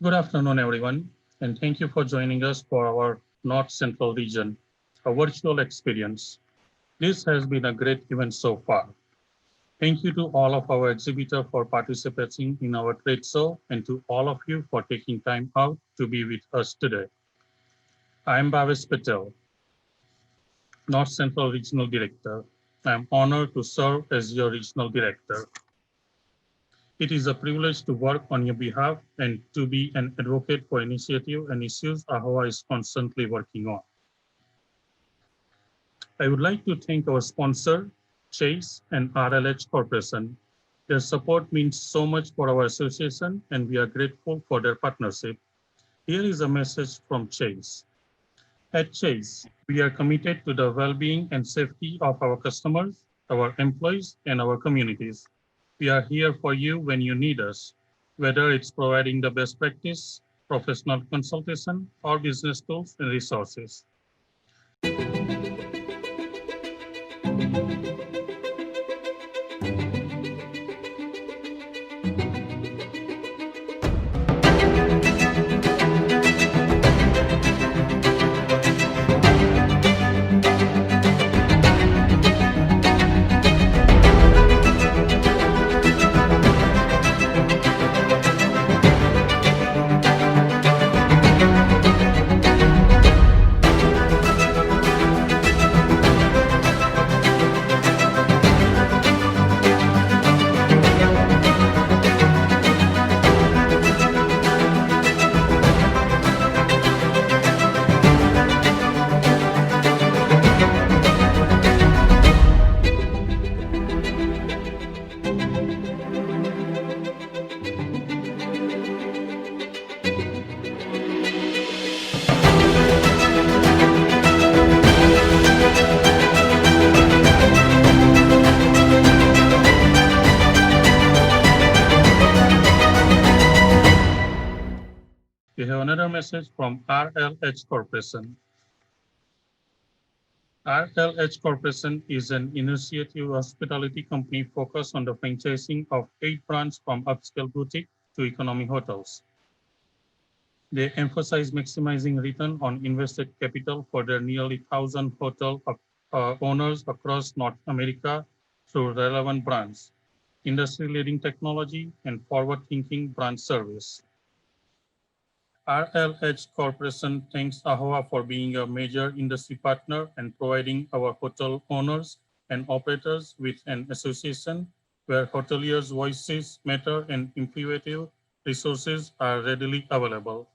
Good afternoon, everyone, and thank you for joining us for our North Central region, a virtual experience. This has been a great event so far. Thank you to all of our exhibitors for participating in our trade show and to all of you for taking time out to be with us today. I am Bhavesh Patel, North Central Regional Director. I am honored to serve as your Regional Director. It is a privilege to work on your behalf and to be an advocate for initiative and issues AAHOA is constantly working on. I would like to thank our sponsor, Chase and RLH Corporation. Their support means so much for our association, and we are grateful for their partnership. Here is a message from Chase. At Chase, we are committed to the well-being and safety of our customers, our employees, and our communities. We are here for you when you need us, whether it's providing the best practice, professional consultation, or business tools and resources. We have another message from RLH Corporation. RLH Corporation is an initiative hospitality company focused on the franchising of 8 brands from upscale boutique to economy hotels. They emphasize maximizing return on invested capital for their nearly 1,000 hotel owners across North America through relevant brands, industry-leading technology, and forward-thinking brand service. RLH Corporation thanks AAHOA for being a major industry partner and providing our hotel owners and operators with an association where hoteliers' voices matter and innovative resources are readily available.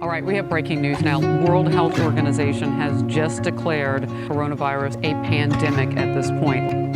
All right, we have breaking news now. World Health Organization has just declared coronavirus a pandemic at this point.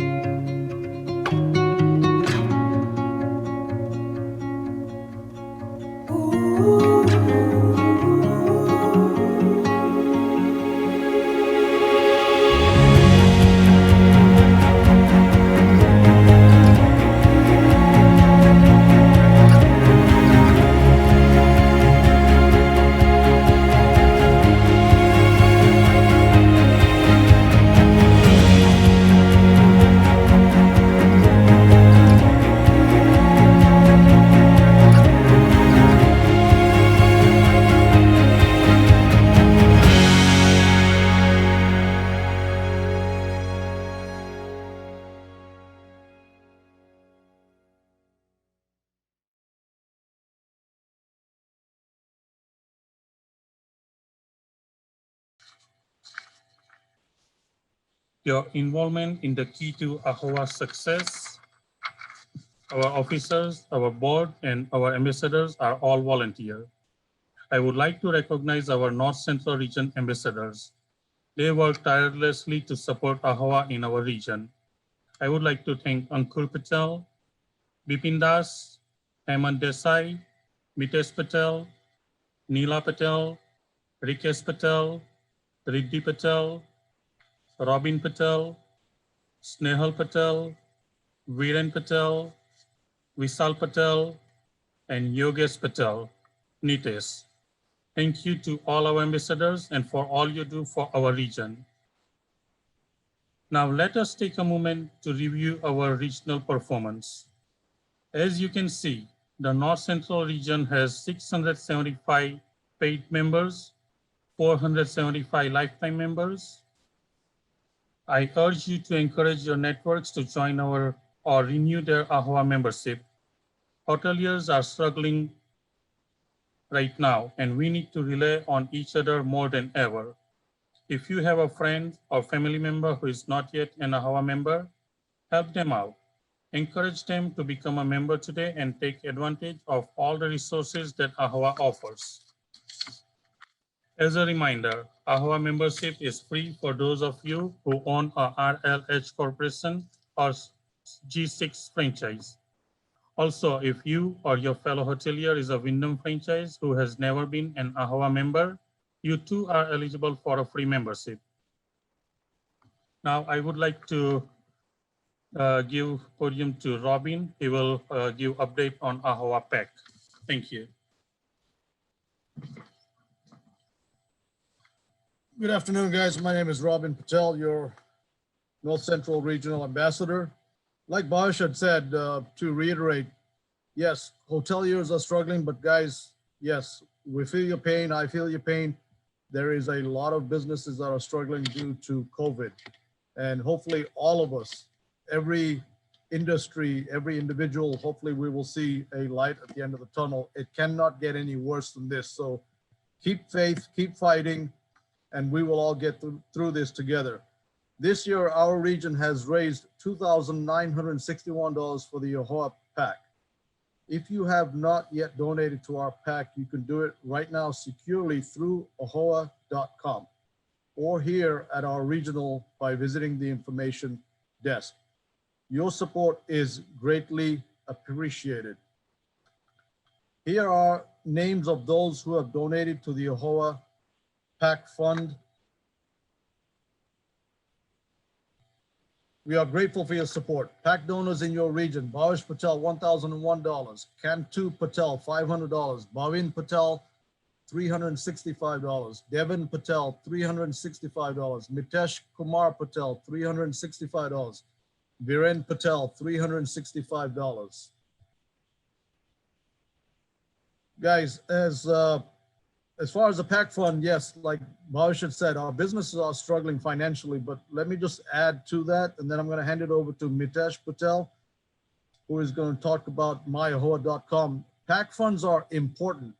Your involvement in the key to AAHOA's success. Our officers, our board, and our ambassadors are all volunteer. I would like to recognize our North Central Region ambassadors. They work tirelessly to support AAHOA in our region. I would like to thank Ankur Patel, Bipin Das, Hemant Desai, Mitesh Patel, Neela Patel, Rikesh Patel, Riddhi Patel, Robin Patel, Snehal Patel, Viren Patel, Vishal Patel, and Yogesh Patel, Nitesh. Thank you to all our ambassadors and for all you do for our region. Now let us take a moment to review our regional performance. As you can see, The North Central region has 675 paid members, 475 lifetime members. I urge you to encourage your networks to join our or renew their AAHOA membership. Hoteliers are struggling right now, and we need to rely on each other more than ever. If you have a friend or family member who is not yet an AAHOA member, help them out. Encourage them to become a member today and take advantage of all the resources that AAHOA offers. As a reminder, AAHOA membership is free for those of you who own a RLH Corporation or G6 franchise. Also, if you or your fellow hotelier is a Wyndham franchise who has never been an AAHOA member, you too are eligible for a free membership. Now, I would like to give podium to Robin. He will give update on AAHOA PAC. Thank you. Good afternoon, guys. My name is Robin Patel, your North Central Regional Ambassador. Like Bhavesh had said, to reiterate, yes, hoteliers are struggling, but guys, yes, we feel your pain. I feel your pain. There is a lot of businesses that are struggling due to COVID. And hopefully all of us, every industry, every individual, hopefully we will see a light at the end of the tunnel. It cannot get any worse than this. So keep faith, keep fighting, and we will all get through this together. This year, our region has raised $2,961 for the AAHOA PAC. If you have not yet donated to our PAC, you can do it right now securely through AAHOA.com or here at our regional by visiting the information desk. Your support is greatly appreciated. Here are names of those who have donated to the AAHOA PAC fund. We are grateful for your support. PAC donors in your region: Bhavesh Patel, $1,001. Kantu Patel, $500. Bhavin Patel, $365. Devin Patel, $365. Mitesh Kumar Patel, $365. Viren Patel, $365. Guys, as far as the PAC fund, yes, like Bhavesh had said, our businesses are struggling financially, but let me just add to that, and then I'm going to hand it over to Mitesh Patel, who is going to talk about myahoa.com. PAC funds are important.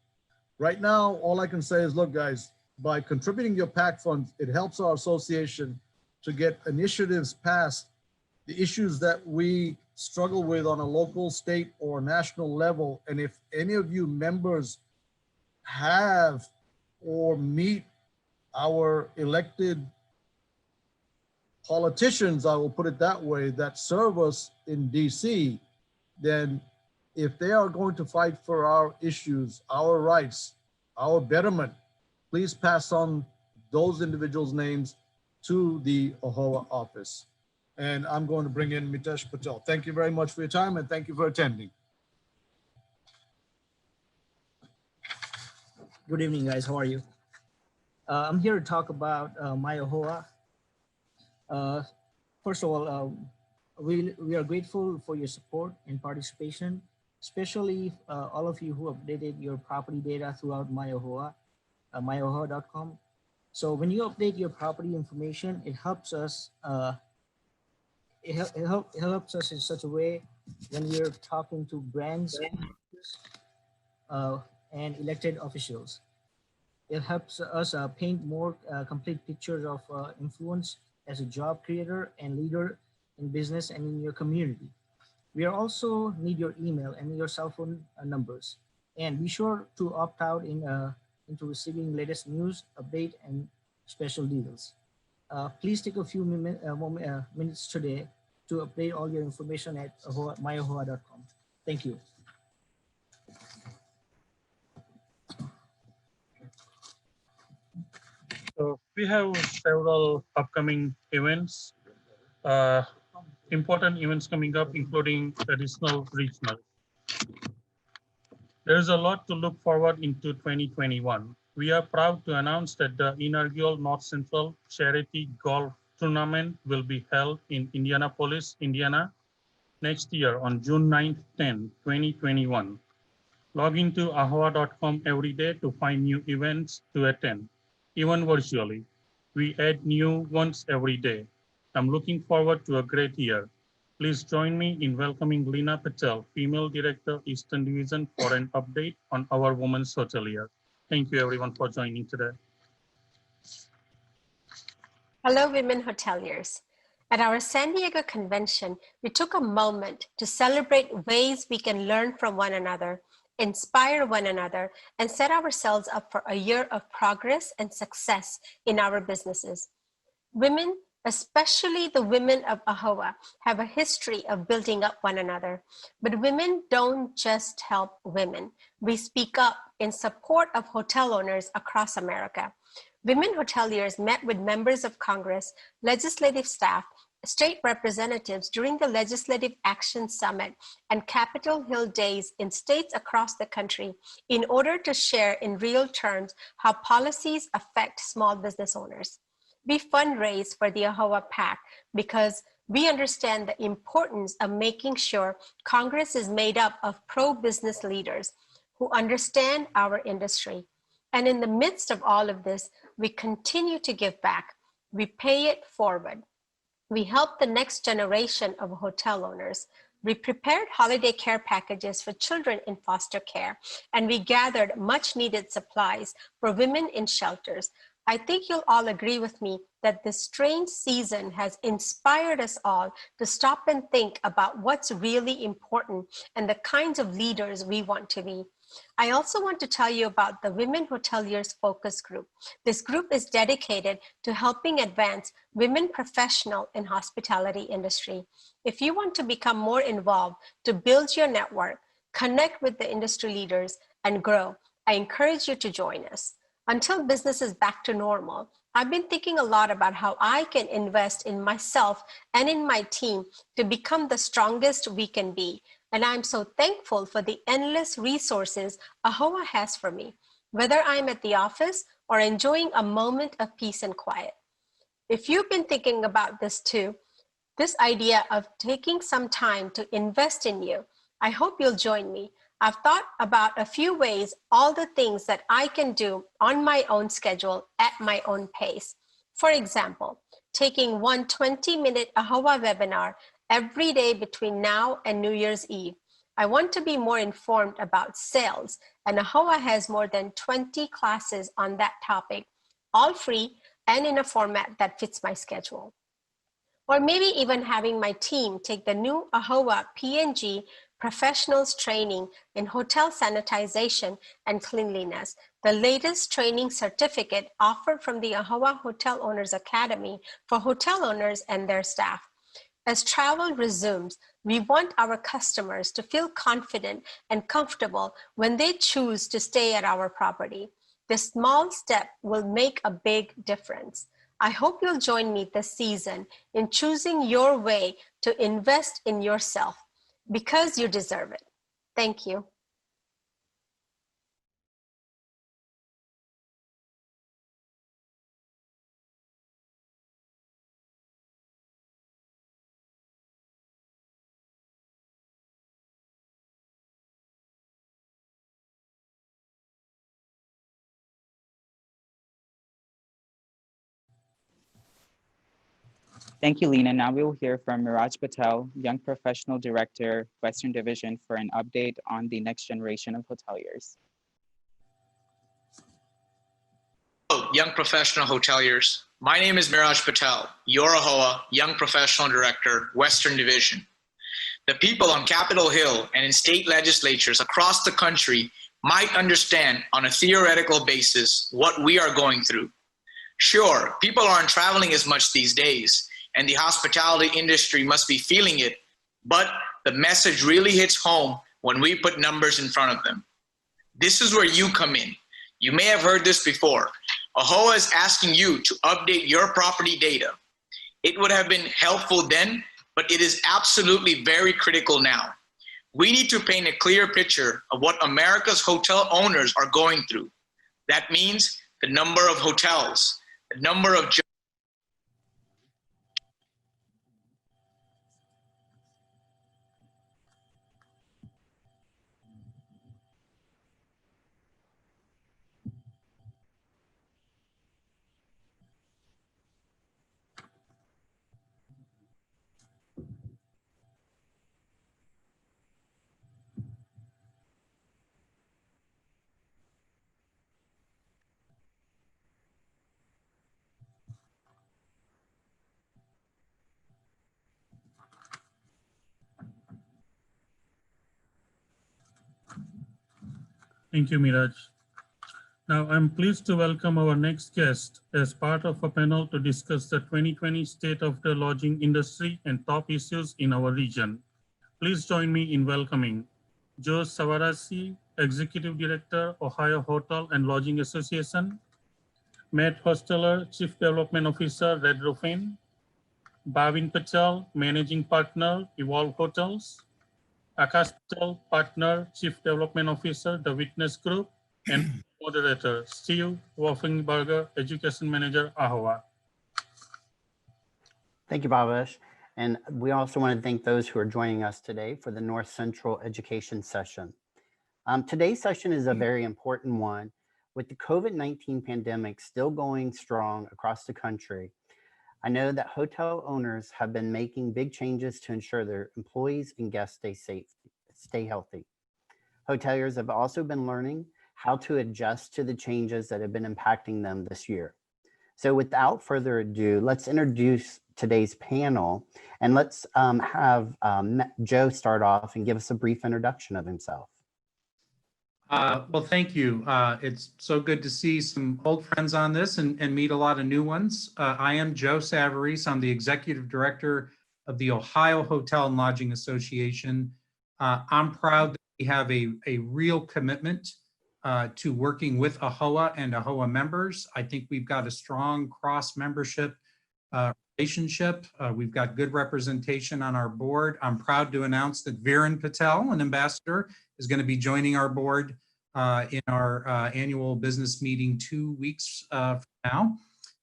Right now, all I can say is, look, guys, by contributing your PAC funds, it helps our association to get initiatives passed, the issues that we struggle with on a local, state, or national level. And if any of you members have or meet our elected politicians, I will put it that way, that serve us in DC, then if they are going to fight for our issues, our rights, our betterment, please pass on those individuals' names to the AAHOA office. And I'm going to bring in Mitesh Patel. Thank you very much for your time, and thank you for attending. Good evening, guys. How are you? I'm here to talk about myahoa. First of all, we are grateful for your support and participation, especially all of you who updated your property data throughout myahoa, myahoa.com. So when you update your property information, it helps us. It helps us in such a way when we're talking to brands and elected officials. It helps us paint more complete pictures of influence as a job creator and leader in business and in your community. We also need your email and your cell phone numbers. And be sure to opt out into receiving latest news, update, and special deals. Please take a few minutes today to update all your information at myahoa.com. Thank you. So we have several upcoming events, important events coming up, including additional regional. There is a lot to look forward into 2021. We are proud to announce that the inaugural North Central Charity Golf Tournament will be held in Indianapolis, Indiana next year on June 9th, 10, 2021. Log into AAHOA.com every day to find new events to attend, even virtually. We add new ones every day. I'm looking forward to a great year. Please join me in welcoming Lina Patel, Female Director, Eastern Division, for an update on our Women's Hotelier. Thank you everyone for joining today. Hello, women hoteliers. At our San Diego convention, we took a moment to celebrate ways we can learn from one another, inspire one another, and set ourselves up for a year of progress and success in our businesses. Women, especially the women of AAHOA, have a history of building up one another. But women don't just help women. We speak up in support of hotel owners across America. Women hoteliers met with members of Congress, legislative staff, state representatives during the Legislative Action Summit and Capitol Hill Days in states across the country in order to share in real terms how policies affect small business owners. We fundraise for the AAHOA PAC because we understand the importance of making sure Congress is made up of pro-business leaders who understand our industry. And in the midst of all of this, we continue to give back. We pay it forward. We help the next generation of hotel owners. We prepared holiday care packages for children in foster care, and we gathered much needed supplies for women in shelters. I think you'll all agree with me that this strange season has inspired us all to stop and think about what's really important and the kinds of leaders we want to be. I also want to tell you about the Women Hoteliers Focus Group. This group is dedicated to helping advance women professionals in hospitality industry. If you want to become more involved, to build your network, connect with the industry leaders, and grow, I encourage you to join us. Until business is back to normal, I've been thinking a lot about how I can invest in myself and in my team to become the strongest we can be. And I'm so thankful for the endless resources AAHOA has for me, whether I'm at the office or enjoying a moment of peace and quiet. If you've been thinking about this too, this idea of taking some time to invest in you, I hope you'll join me. I've thought about a few ways, all the things that I can do on my own schedule at my own pace. For example, taking one 20-minute AAHOA webinar every day between now and New Year's Eve. I want to be more informed about sales, and AAHOA has more than 20 classes on that topic, all free and in a format that fits my schedule. Or maybe even having my team take the new AAHOA P&G Professionals Training in Hotel Sanitization and Cleanliness, the latest training certificate offered from the AAHOA Hotel Owners Academy for hotel owners and their staff. As travel resumes, we want our customers to feel confident and comfortable when they choose to stay at our property. This small step will make a big difference. I hope you'll join me this season in choosing your way to invest in yourself because you deserve it. Thank you. Thank you, Lena. Now we will hear from Miraj Patel, Young Professional Director, Western Division, for an update on the next generation of hoteliers. Hello, young professional hoteliers. My name is Miraj Patel, your AAHOA Young Professional Director, Western Division. The people on Capitol Hill and in state legislatures across the country might understand on a theoretical basis what we are going through. Sure, people aren't traveling as much these days, and the hospitality industry must be feeling it, but the message really hits home when we put numbers in front of them. This is where you come in. You may have heard this before. AAHOA is asking you to update your property data. It would have been helpful then, but it is absolutely very critical now. We need to paint a clear picture of what America's hotel owners are going through. That means the number of hotels, the number of Thank you, Miraj. Now, I'm pleased to welcome our next guest as part of a panel to discuss the 2020 state of the lodging industry and top issues in our region. Please join me in welcoming Joe Savarasi, Executive Director, Ohio Hotel and Lodging Association, Matt Hosteller, Chief Development Officer, Red Roof Inn, Bhavin Patel, Managing Partner, Evolve Hotels, Akash Patel, Partner, Chief Development Officer, The Witness Group, and moderator, Steve Woffingberger, Education Manager, AAHOA. Thank you, Bhavesh. And we also want to thank those who are joining us today for the North Central Education Session. Today's session is a very important one. With the COVID-19 pandemic still going strong across the country, I know that hotel owners have been making big changes to ensure their employees and guests stay safe, stay healthy. Hoteliers have also been learning how to adjust to the changes that have been impacting them this year. So without further ado, let's introduce today's panel, and let's have Joe start off and give us a brief introduction of himself. Well, thank you. It's so good to see some old friends on this and meet a lot of new ones. I am Joe Savarese. I'm the Executive Director of the Ohio Hotel and Lodging Association. I'm proud that we have a real commitment to working with AAHOA and AAHOA members. I think we've got a strong cross-membership relationship. We've got good representation on our board. I'm proud to announce that Viren Patel, an ambassador, is going to be joining our board in our annual business meeting 2 weeks from now,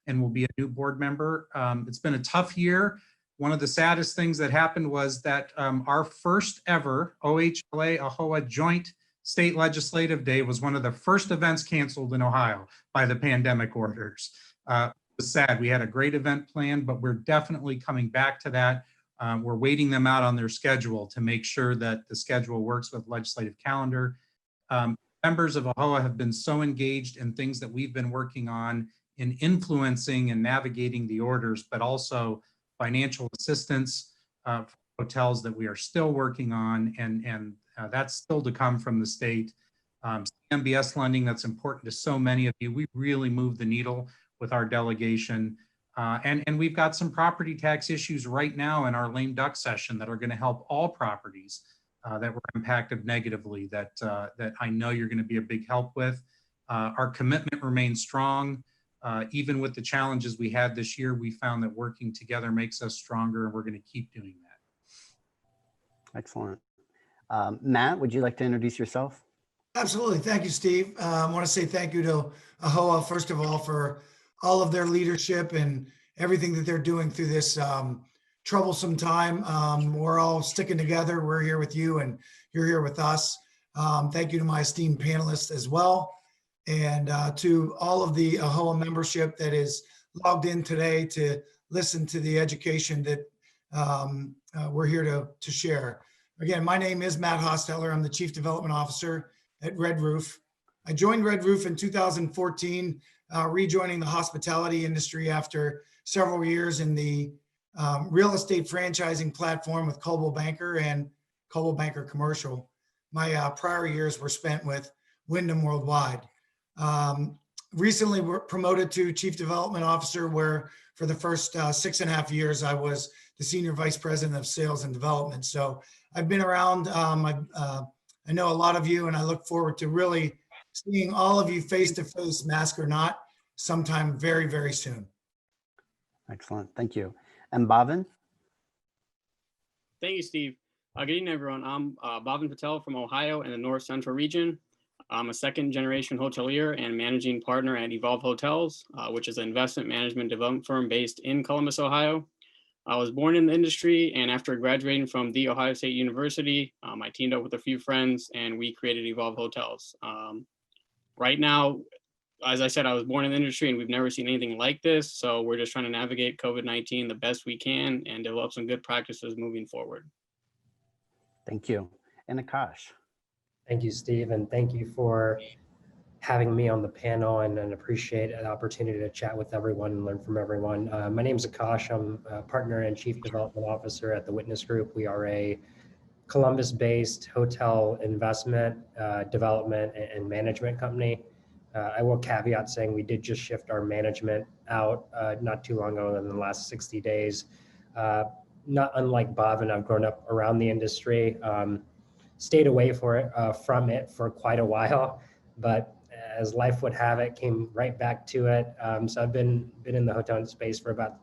and will be a new board member. It's been a tough year. One of the saddest things that happened was that our first ever OHLA AAHOA joint state legislative day was one of the first events canceled in Ohio by the pandemic orders. It was sad. We had a great event planned, but we're definitely coming back to that. We're waiting them out on their schedule to make sure that the schedule works with legislative calendar. Members of AAHOA have been so engaged in things that we've been working on in influencing and navigating the orders, but also financial assistance for hotels that we are still working on, and that's still to come from the state. CMBS lending, that's important to so many of you. We really moved the needle with our delegation. And we've got some property tax issues right now in our lame duck session that are going to help all properties that were impacted negatively that I know you're going to be a big help with. Our commitment remains strong. Even with the challenges we had this year, we found that working together makes us stronger, and we're going to keep doing that. Excellent. Matt, would you like to introduce yourself? Absolutely. Thank you, Steve. I want to say thank you to AAHOA, first of all, for all of their leadership and everything that they're doing through this troublesome time. We're all sticking together. We're here with you and you're here with us. Thank you to my esteemed panelists as well. And to all of the AAHOA membership that is logged in today to listen to the education that we're here to share. Again, my name is Matt Hosteller. I'm the Chief Development Officer at Red Roof. I joined Red Roof in 2014, rejoining the hospitality industry after several years in the real estate franchising platform with Coldwell Banker and Coldwell Banker Commercial. My prior years were spent with Wyndham Worldwide. Recently were promoted to Chief Development Officer, where for the first 6.5 years, I was the Senior Vice President of Sales and Development. So I've been around, I know a lot of you, and I look forward to really seeing all of you face-to-face, mask or not, sometime very, very soon. Excellent, thank you. And Bhavin? Thank you, Steve. Good evening, everyone. I'm Bhavin Patel from Ohio in the North Central region. I'm a second-generation hotelier and managing partner at Evolve Hotels, which is an investment management development firm based in Columbus, Ohio. I was born in the industry, and after graduating from The Ohio State University, I teamed up with a few friends and we created Evolve Hotels. Right now, as I said, I was born in the industry and we've never seen anything like this. So we're just trying to navigate COVID-19 the best we can and develop some good practices moving forward. Thank you. And Akash. Thank you, Steve, and thank you for having me on the panel, and appreciate an opportunity to chat with everyone and learn from everyone. My name is Akash. I'm a partner and Chief Development Officer at the Witness Group. We are a Columbus-based hotel investment, development, and management company. I will caveat saying we did just shift our management out not too long ago, in the last 60 days. Not unlike Bhavin, I've grown up around the industry, stayed away from it for quite a while, but as life would have it, came right back to it. So I've been in the hotel space for about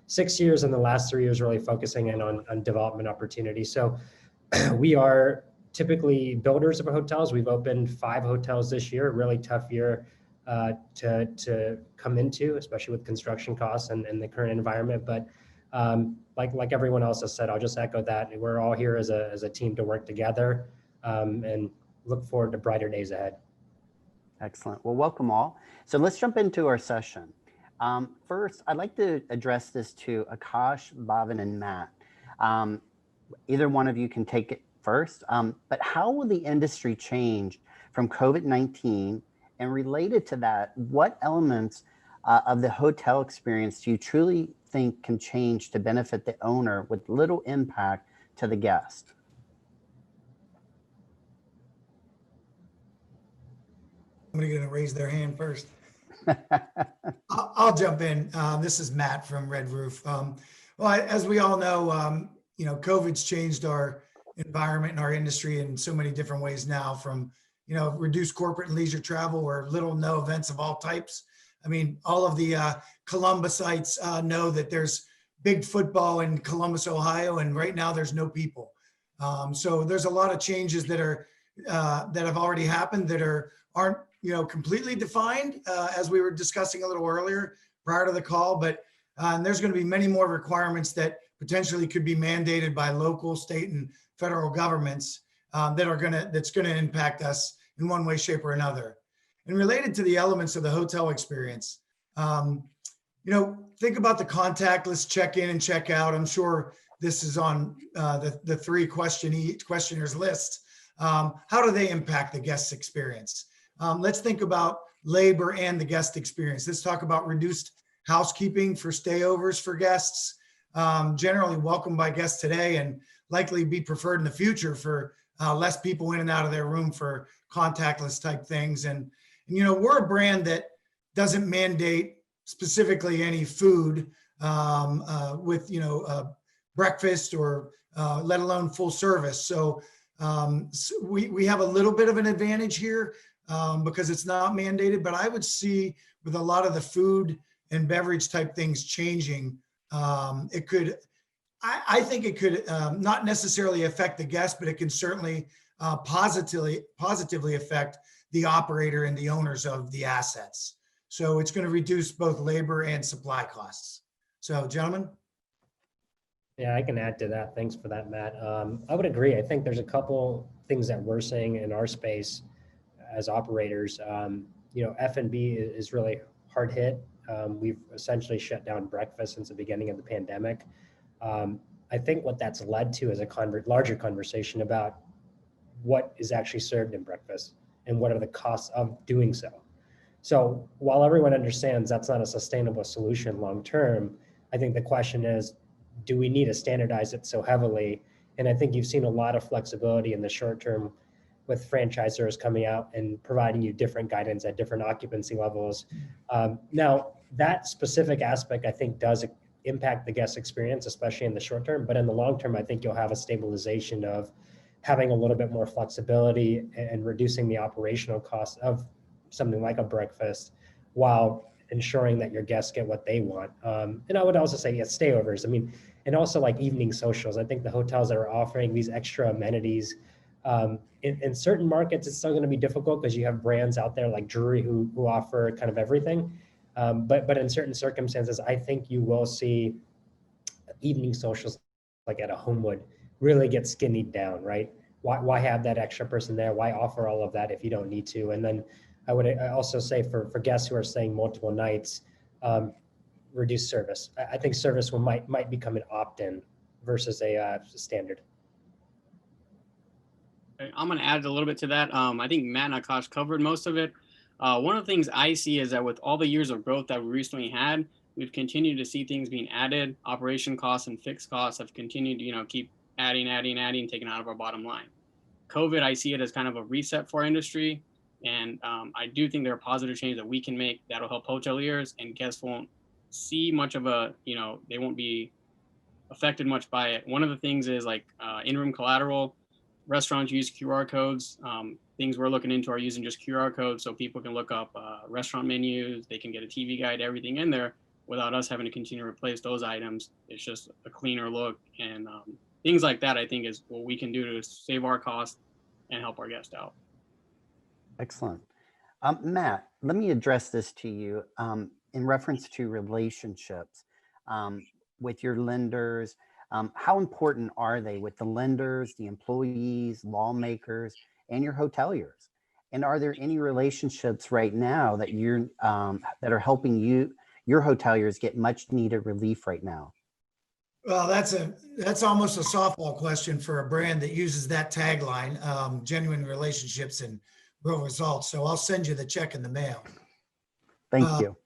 6 years, and the last 3 years really focusing in on development opportunities. So we are typically builders of hotels. We've opened 5 hotels this year, a really tough year to come into, especially with construction costs and the current environment. But like everyone else has said, I'll just echo that. We're all here as a team to work together and look forward to brighter days ahead. Excellent. Well, welcome all. So let's jump into our session. First, I'd like to address this to Akash, Bhavin, and Matt. Either one of you can take it first, but how will the industry change from COVID-19? And related to that, what elements of the hotel experience do you truly think can change to benefit the owner with little impact to the guest? Somebody going to raise their hand first? I'll jump in. This is Matt from Red Roof. Well, as we all know, COVID's changed our environment and our industry in so many different ways now, from, reduced corporate and leisure travel or little no events of all types. I mean, all of the Columbusites know that there's big football in Columbus, Ohio, and right now there's no people. So there's a lot of changes that have already happened that aren't completely defined, as we were discussing a little earlier prior to the call, but there's going to be many more requirements that potentially could be mandated by local, state, and federal governments that's going to impact us in one way, shape, or another. And related to the elements of the hotel experience, think about the contactless check-in and check-out. I'm sure this is on the 3 questioners list. How do they impact the guest experience? Let's think about labor and the guest experience. Let's talk about reduced housekeeping for stayovers for guests, generally welcomed by guests today and likely be preferred in the future for less people in and out of their room for contactless type things. And we're a brand that doesn't mandate specifically any food with, breakfast or let alone full service. So we have a little bit of an advantage here because it's not mandated, but I would see with a lot of the food and beverage type things changing, I think it could not necessarily affect the guest, but it can certainly positively affect the operator and the owners of the assets. So it's going to reduce both labor and supply costs. So, gentlemen. Yeah, I can add to that. Thanks for that, Matt. I would agree. I think there's a couple things that we're seeing in our space as operators. F&B is really hard hit. We've essentially shut down breakfast since the beginning of the pandemic. I think what that's led to is a larger conversation about what is actually served in breakfast and what are the costs of doing so. So while everyone understands that's not a sustainable solution long term, I think the question is, do we need to standardize it so heavily? And I think you've seen a lot of flexibility in the short term with franchisors coming out and providing you different guidance at different occupancy levels. Now, that specific aspect, I think, does impact the guest experience, especially in the short term. But in the long term, I think you'll have a stabilization of having a little bit more flexibility and reducing the operational costs of something like a breakfast while ensuring that your guests get what they want. And I would also say, yes, stayovers. I mean, and also like evening socials. I think the hotels that are offering these extra amenities, in certain markets, it's still going to be difficult because you have brands out there like Drury who offer kind of everything. But in certain circumstances, I think you will see evening socials like at a Homewood really get skinnied down, right? Why have that extra person there? Why offer all of that if you don't need to? And then I would also say for guests who are staying multiple nights, reduce service. I think service might become an opt-in versus a standard. I'm going to add a little bit to that. I think Matt and Akash covered most of it. One of the things I see is that with all the years of growth that we recently had, we've continued to see things being added. Operation costs and fixed costs have continued to, keep adding, taking out of our bottom line. COVID, I see it as kind of a reset for our industry. And I do think there are positive changes that we can make that'll help hoteliers, and guests won't see much of a, they won't be affected much by it. One of the things is like in-room collateral. Restaurants use QR codes. Things we're looking into are using just QR codes so people can look up restaurant menus. They can get a TV guide, everything in there without us having to continue to replace those items. It's just a cleaner look, and things like that, I think, is what we can do to save our costs and help our guests out. Excellent. Matt, let me address this to you in reference to relationships with your lenders. How important are they with the lenders, the employees, lawmakers, and your hoteliers? And are there any relationships right now that you're that are helping your hoteliers get much needed relief right now? Well, that's almost a softball question for a brand that uses that tagline, genuine relationships and real results. So I'll send you the check in the mail. Thank you.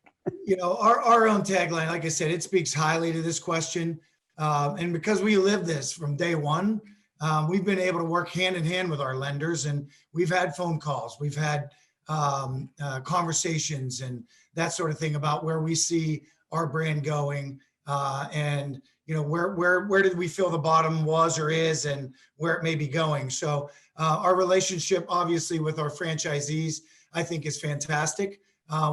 Our own tagline, like I said, it speaks highly to this question. And because we live this from day one, we've been able to work hand in hand with our lenders, and we've had phone calls, we've had conversations and that sort of thing about where we see our brand going, and where did we feel the bottom was or is, and where it may be going. So our relationship, obviously, with our franchisees, I think, is fantastic.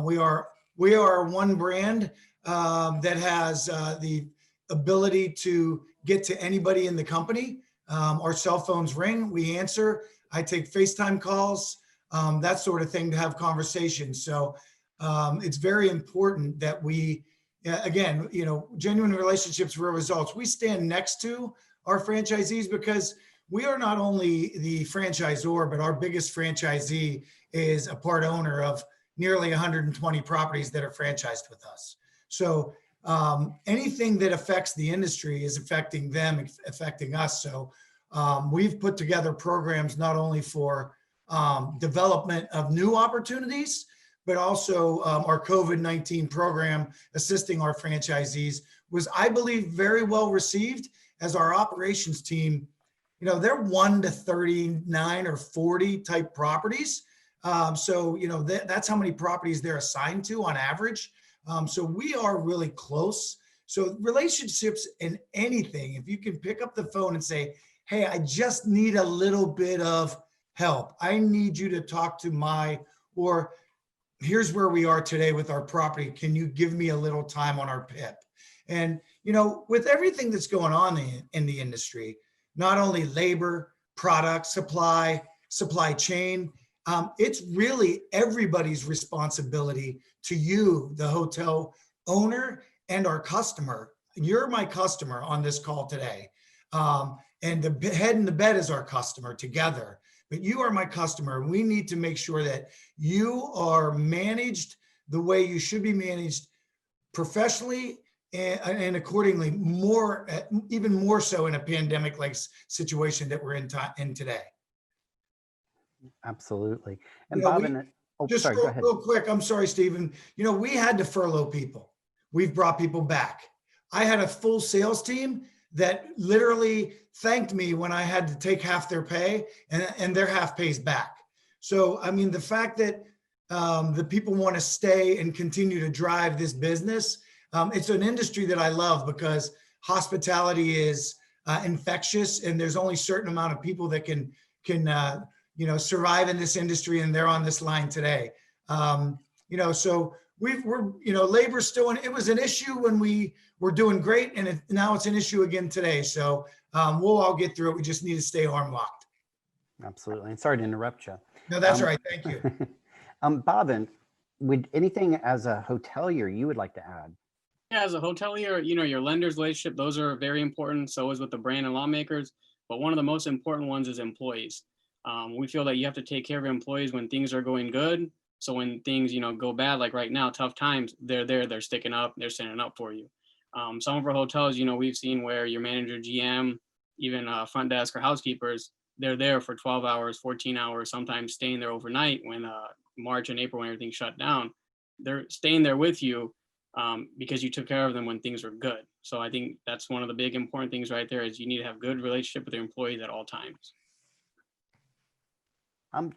We are one brand that has the ability to get to anybody in the company. Our cell phones ring, we answer. I take FaceTime calls, that sort of thing, to have conversations. So it's very important that we, again, genuine relationships, real results. We stand next to our franchisees because we are not only the franchisor, but our biggest franchisee is a part owner of nearly 120 properties that are franchised with us. So anything that affects the industry is affecting them, affecting us. So we've put together programs not only for development of new opportunities, but also our COVID-19 program assisting our franchisees was, I believe, very well received, as our operations team, they're 1 to 39 or 40 type properties. So, that's how many properties they're assigned to on average. So we are really close. So relationships in anything, if you can pick up the phone and say, hey, I just need a little bit of help. I need you to talk to or here's where we are today with our property. Can you give me a little time on our PIP? And, with everything that's going on in the industry, not only labor, product, supply chain, it's really everybody's responsibility to you, the hotel owner, and our customer. You're my customer on this call today. And the head and the bed is our customer together. But you are my customer. We need to make sure that you are managed the way you should be managed, professionally and accordingly, even more so in a pandemic-like situation that we're in today. Absolutely. And Bob, just real quick, I'm sorry, Stephen. We had to furlough people. We've brought people back. I had a full sales team that literally thanked me when I had to take half their pay, and their half pays back. So, I mean, the fact that the people want to stay and continue to drive this business, it's an industry that I love because hospitality is infectious, and there's only a certain amount of people that can survive in this industry, and they're on this line today. So labor's still it was an issue when we were doing great, and now it's an issue again today. So we'll all get through it. We just need to stay arm locked. Absolutely. And sorry to interrupt you. No, that's right. Thank you. Bobbin, would anything as a hotelier you would like to add? Yeah, as a hotelier, your lenders relationship, those are very important. So is with the brand and lawmakers. But one of the most important ones is employees. We feel that you have to take care of your employees when things are going good. So when things, go bad, like right now, tough times, they're there, they're sticking up, they're standing up for you. Some of our hotels, we've seen where your manager, GM, even front desk or housekeepers, they're there for 12 hours, 14 hours, sometimes staying there overnight when March and April, when everything shut down. They're staying there with you because you took care of them when things were good. So I think that's one of the big important things right there is you need to have good relationship with your employees at all times.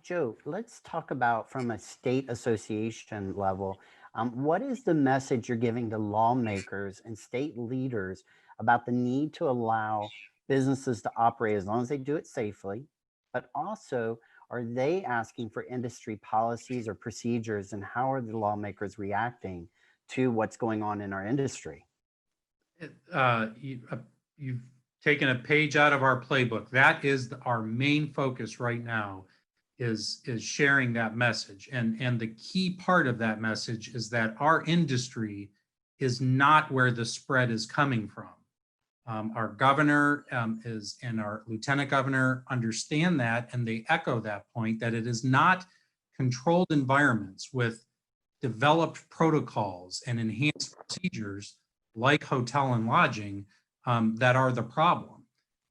Joe, let's talk about from a state association level. What is the message you're giving to lawmakers and state leaders about the need to allow businesses to operate as long as they do it safely, but also are they asking for industry policies or procedures, and how are the lawmakers reacting to what's going on in our industry? You've taken a page out of our playbook. That is our main focus right now, is sharing that message. And the key part of that message is that our industry is not where the spread is coming from. Our governor and our lieutenant governor understand that, and they echo that point, that it is not controlled environments with developed protocols and enhanced procedures like hotel and lodging that are the problem.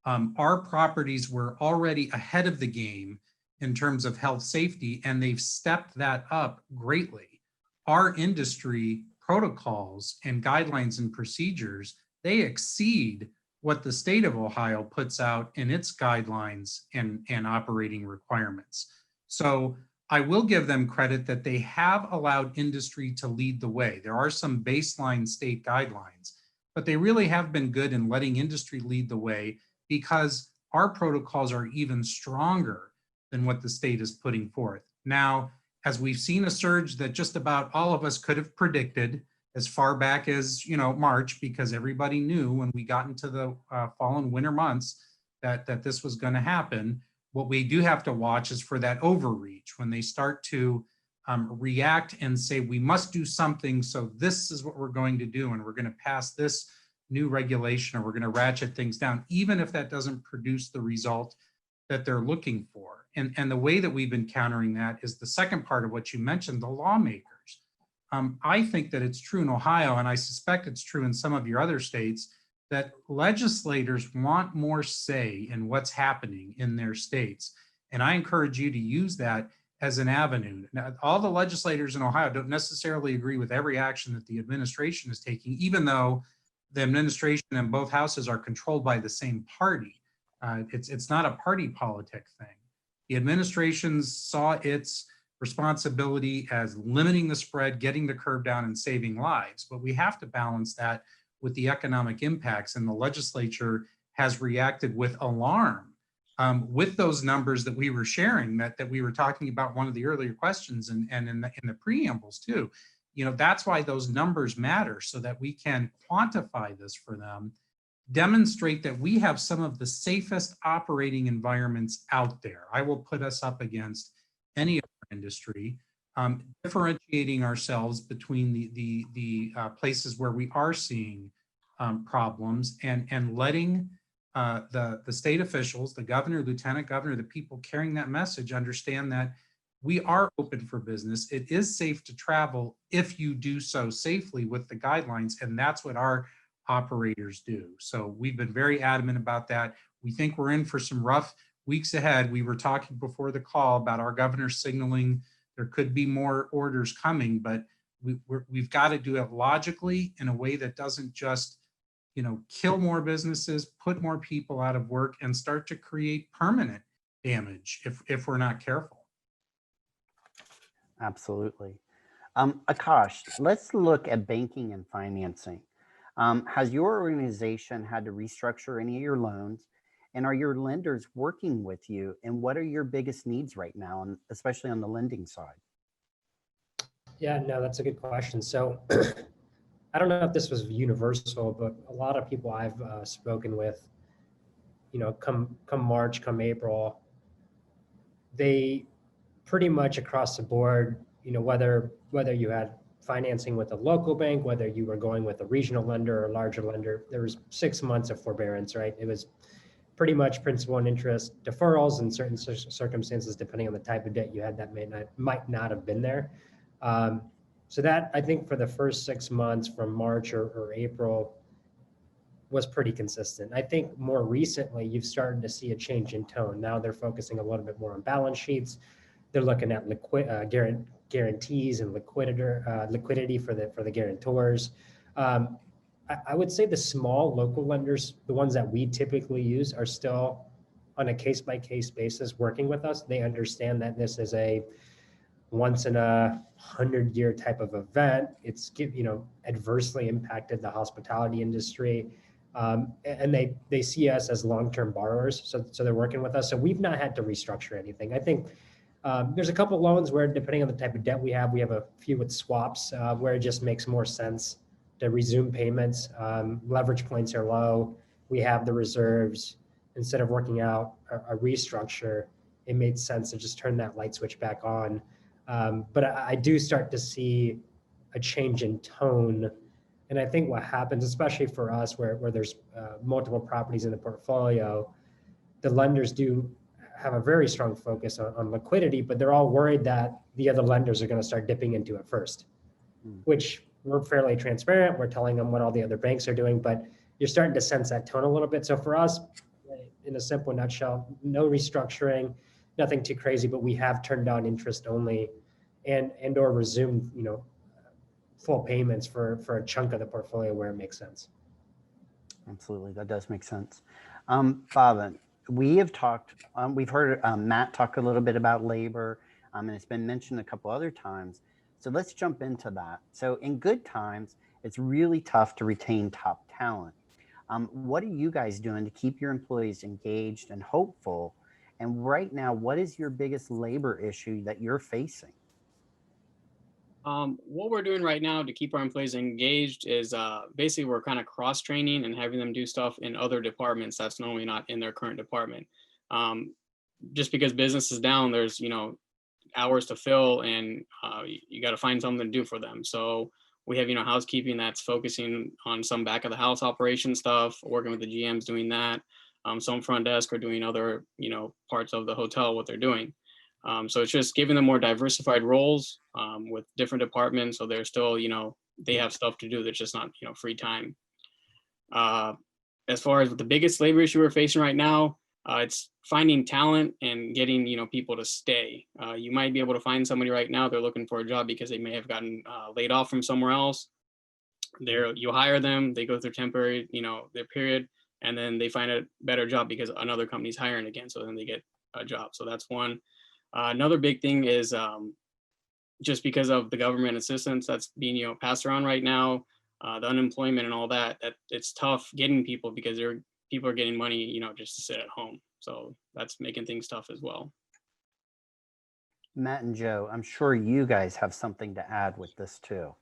Our properties were already ahead of the game in terms of health safety, and they've stepped that up greatly. Our industry protocols and guidelines and procedures, they exceed what the state of Ohio puts out in its guidelines and operating requirements. So I will give them credit that they have allowed industry to lead the way. There are some baseline state guidelines, but they really have been good in letting industry lead the way, because our protocols are even stronger than what the state is putting forth. Now, as we've seen a surge that just about all of us could have predicted as far back as, March, because everybody knew when we got into the fall and winter months that this was going to happen. What we do have to watch is for that overreach, when they start to react and say, we must do something, so this is what we're going to do, and we're going to pass this new regulation, or we're going to ratchet things down, even if that doesn't produce the result that they're looking for. And the way that we've been countering that is the second part of what you mentioned, the lawmakers. I think that it's true in Ohio, and I suspect it's true in some of your other states, that legislators want more say in what's happening in their states. And I encourage you to use that as an avenue. Now, all the legislators in Ohio don't necessarily agree with every action that the administration is taking, even though the administration and both houses are controlled by the same party. It's not a party politic thing. The administration saw its responsibility as limiting the spread, getting the curve down, and saving lives. But we have to balance that with the economic impacts, and the legislature has reacted with alarm with those numbers that we were sharing, that we were talking about one of the earlier questions, and in the preambles too. That's why those numbers matter, so that we can quantify this for them, demonstrate that we have some of the safest operating environments out there. I will put us up against any other industry, differentiating ourselves between the places where we are seeing problems, and letting the state officials, the governor, lieutenant governor, the people carrying that message, understand that we are open for business. It is safe to travel if you do so safely with the guidelines, and that's what our operators do. So we've been very adamant about that. We think we're in for some rough weeks ahead. We were talking before the call about our governor signaling there could be more orders coming, but we've got to do it logically in a way that doesn't just kill more businesses, put more people out of work, and start to create permanent damage if we're not careful. Absolutely. Akash, let's look at banking and financing. Has your organization had to restructure any of your loans? And are your lenders working with you? And what are your biggest needs right now, and especially on the lending side? Yeah, no, that's a good question. So I don't know if this was universal, but a lot of people I've spoken with, come March, come April, they pretty much across the board, whether you had financing with a local bank, whether you were going with a regional lender or a larger lender, there was 6 months of forbearance, right? It was pretty much principal and interest deferrals in certain circumstances, depending on the type of debt you had, that might not have been there. So that, I think, for the first 6 months from March or April was pretty consistent. I think more recently, you've started to see a change in tone. Now they're focusing a little bit more on balance sheets. They're looking at guarantees and liquidity for the guarantors. I would say the small local lenders, the ones that we typically use, are still on a case-by-case basis working with us. They understand that this is a once in a 100-year type of event. It's adversely impacted the hospitality industry, and they see us as long-term borrowers. So they're working with us. So we've not had to restructure anything. I think there's a couple loans where, depending on the type of debt we have a few with swaps where it just makes more sense to resume payments. Leverage points are low. We have the reserves. Instead of working out a restructure, it made sense to just turn that light switch back on. But I do start to see a change in tone. And I think what happens, especially for us where there's multiple properties in the portfolio, the lenders do have a very strong focus on liquidity, but they're all worried that the other lenders are going to start dipping into it first, which we're fairly transparent. We're telling them what all the other banks are doing, but you're starting to sense that tone a little bit. So for us, in a simple nutshell, no restructuring, nothing too crazy, but we have turned down interest only and or resumed, full payments for a chunk of the portfolio where it makes sense. Absolutely, that does make sense. Bob, we have talked, we've heard Matt talk a little bit about labor, and it's been mentioned a couple other times. So let's jump into that. So in good times, it's really tough to retain top talent. What are you guys doing to keep your employees engaged and hopeful? And right now, what is your biggest labor issue that you're facing? What we're doing right now to keep our employees engaged is basically we're kind of cross training and having them do stuff in other departments that's normally not in their current department. Just because business is down, there's hours to fill, and you got to find something to do for them. So we have housekeeping that's focusing on some back of the house operation stuff, working with the GMs doing that. Some front desk are doing other parts of the hotel, what they're doing. So it's just giving them more diversified roles with different departments. So they're still, they have stuff to do that's just not, free time. As far as the biggest labor issue we're facing right now, it's finding talent and getting, people to stay. You might be able to find somebody right now, they're looking for a job because they may have gotten laid off from somewhere else. You hire them, they go through temporary, their period, and then they find a better job because another company's hiring again. So then they get a job. So that's one. Another big thing is just because of the government assistance that's being passed around right now, the unemployment and all that, it's tough getting people because people are getting money, just to sit at home. So that's making things tough as well. Matt and Joe, I'm sure you guys have something to add with this too.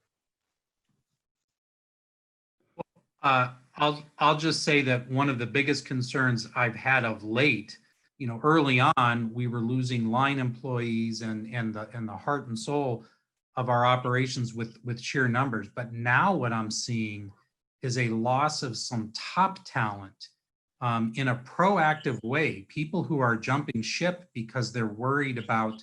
I'll just say that one of the biggest concerns I've had of late, early on, we were losing line employees and the heart and soul of our operations with sheer numbers. But now what I'm seeing is a loss of some top talent in a proactive way. People who are jumping ship because they're worried about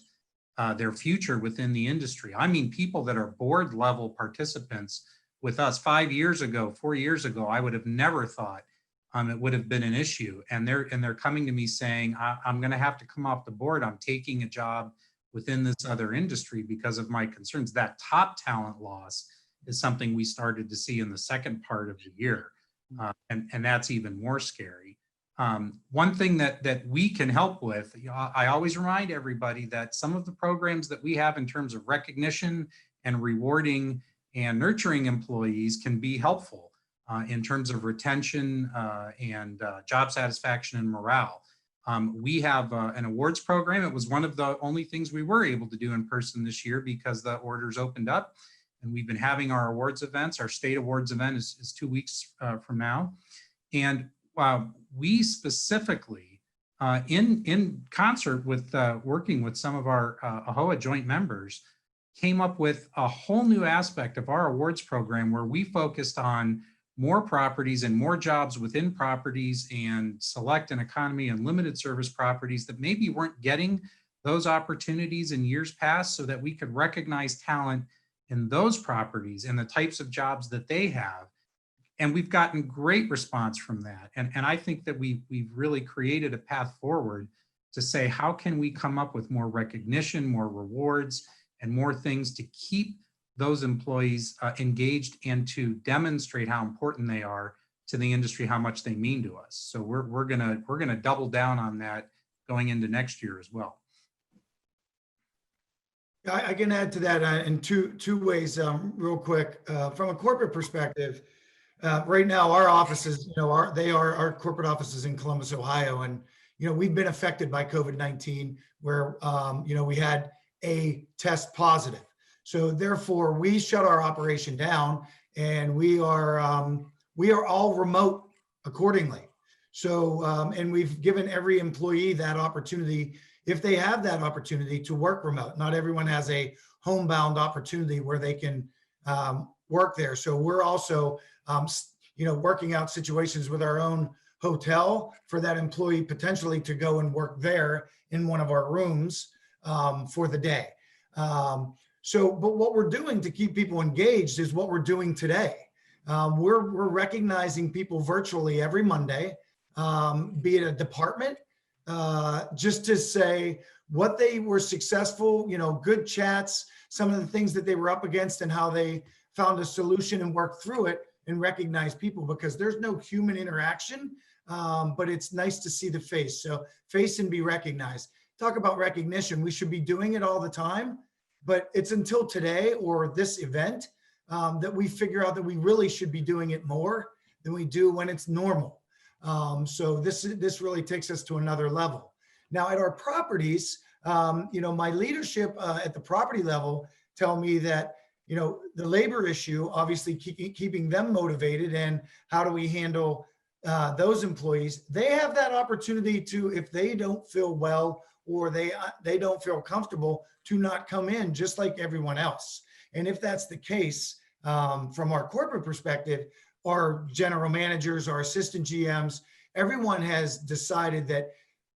their future within the industry. I mean, people that are board level participants with us 5 years ago, 4 years ago, I would have never thought it would have been an issue. And they're coming to me saying, I'm going to have to come off the board. I'm taking a job within this other industry because of my concerns. That top talent loss is something we started to see in the second part of the year. And that's even more scary. One thing that we can help with, I always remind everybody that some of the programs that we have in terms of recognition and rewarding and nurturing employees can be helpful in terms of retention and job satisfaction and morale. We have an awards program. It was one of the only things we were able to do in person this year because the orders opened up, and we've been having our awards events. Our state awards event is 2 weeks from now. And we specifically, in concert with working with some of our AAHOA joint members, came up with a whole new aspect of our awards program where we focused on more properties and more jobs within properties and select and economy and limited service properties that maybe weren't getting those opportunities in years past, so that we could recognize talent in those properties and the types of jobs that they have. And we've gotten great response from that. And I think that we've really created a path forward to say, how can we come up with more recognition, more rewards, and more things to keep those employees engaged and to demonstrate how important they are to the industry, how much they mean to us. So we're gonna double down on that going into next year as well. I can add to that in two ways, real quick. From a corporate perspective, right now our offices, our corporate offices in Columbus, Ohio, and we've been affected by COVID-19, where we had a test positive. So therefore, we shut our operation down, and we are all remote accordingly. So and we've given every employee that opportunity, if they have that opportunity, to work remote. Not everyone has a homebound opportunity where they can work there. So we're also working out situations with our own hotel for that employee potentially to go and work there in one of our rooms for the day. But what we're doing to keep people engaged is what we're doing today. We're recognizing people virtually every Monday, be it a department, just to say what they were successful, good chats, some of the things that they were up against and how they found a solution and worked through it, and recognize people, because there's no human interaction, but it's nice to see the face. So face and be recognized. Talk about recognition. We should be doing it all the time, but it's until today or this event that we figure out that we really should be doing it more than we do when it's normal. So this really takes us to another level. Now at our properties, my leadership at the property level tell me that, the labor issue, obviously keeping them motivated, and how do we handle those employees? They have that opportunity to, if they don't feel well or they don't feel comfortable, to not come in, just like everyone else. And if that's the case, from our corporate perspective, our general managers, our assistant GMs, everyone has decided that